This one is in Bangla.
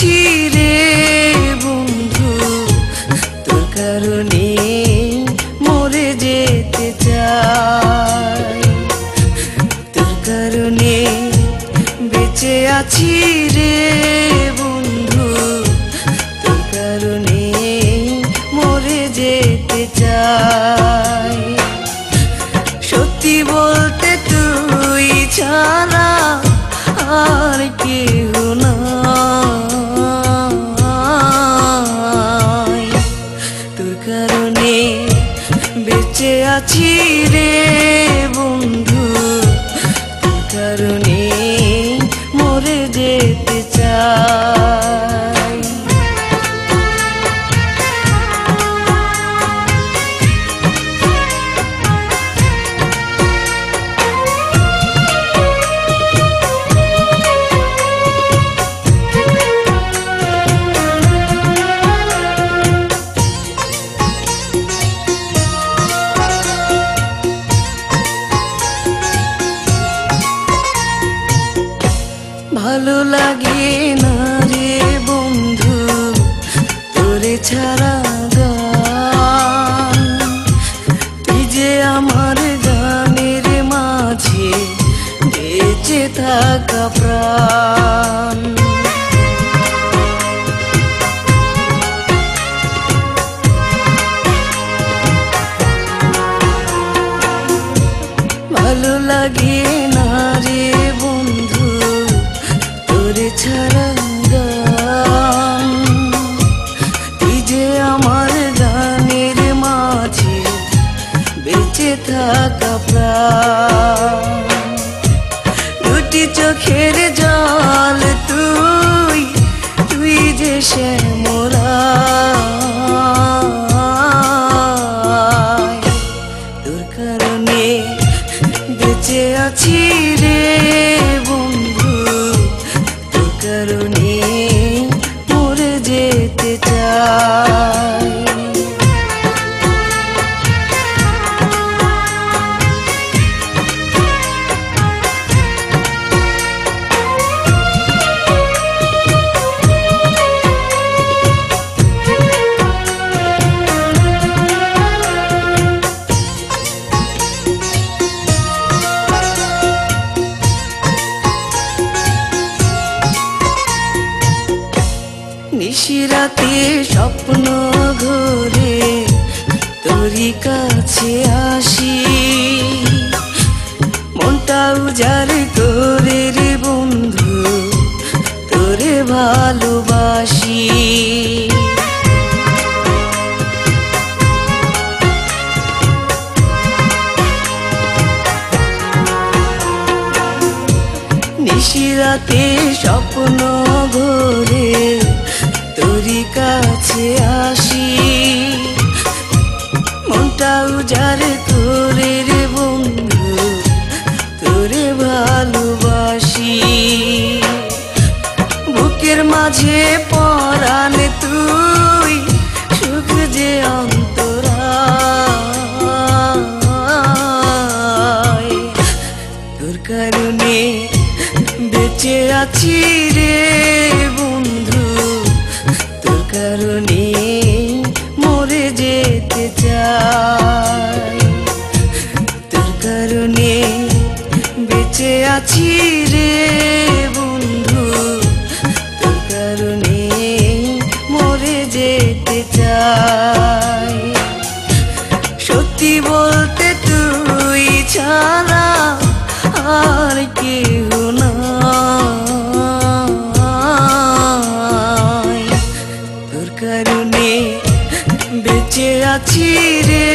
আছি রে বন্ধু, তোর কারণে মরে যেতে চাই। তোর কারণে বেঁচে আছি রে বন্ধু, তোর কারণে মরে যেতে চাই। সত্যি বলতে তুই ছাড়া আর কেউ নাই। তোর কারণে বেঁচে আছি রে বন্ধু, তোর কারণে মরে যেতে চাই। ভালো লাগে না রে বন্ধু তোরে ছাড়া গান, তুই যে আমার গানের মাঝে বেঁচে থাকা প্রাণ। ভালো লাগে না রে বন্ধু তোরে ছাড়া গান, তুই যে আমার গানের মাঝে বেঁচে থাকা প্রাণ। দুটি চোখের জল তুই, তুই যে শ্যামলায়। তোর কারণে বেঁচে আছি রে বন্ধু, তোর কারণে মরে যেতে চাই। নিশিরাতে স্বপ্ন ঘরে তোরই কাছে আসি, মনটা উজাড় করে রে বন্ধু তোরে ভালোবাসি। নিশিরাতে স্বপ্ন ঘরে তোরই কাছে আসি, মনটা উজাড় করে রে বন্ধু তোরে ভালোবাসি। বুকের মাঝে পরাণ তুই, সুখ যে অন্তরায়। তোর কারণে বেঁচে আছি রে বন্ধু, তোর কারণে মরে যেতে চাই। তোর কারণে বেঁচে আছি রে বন্ধু, তোর কারণে মরে যেতে চাই। সত্যি বলতে তুই ছাড়া আর কেউ নাই। তোর কারণে বেঁচে আছি রে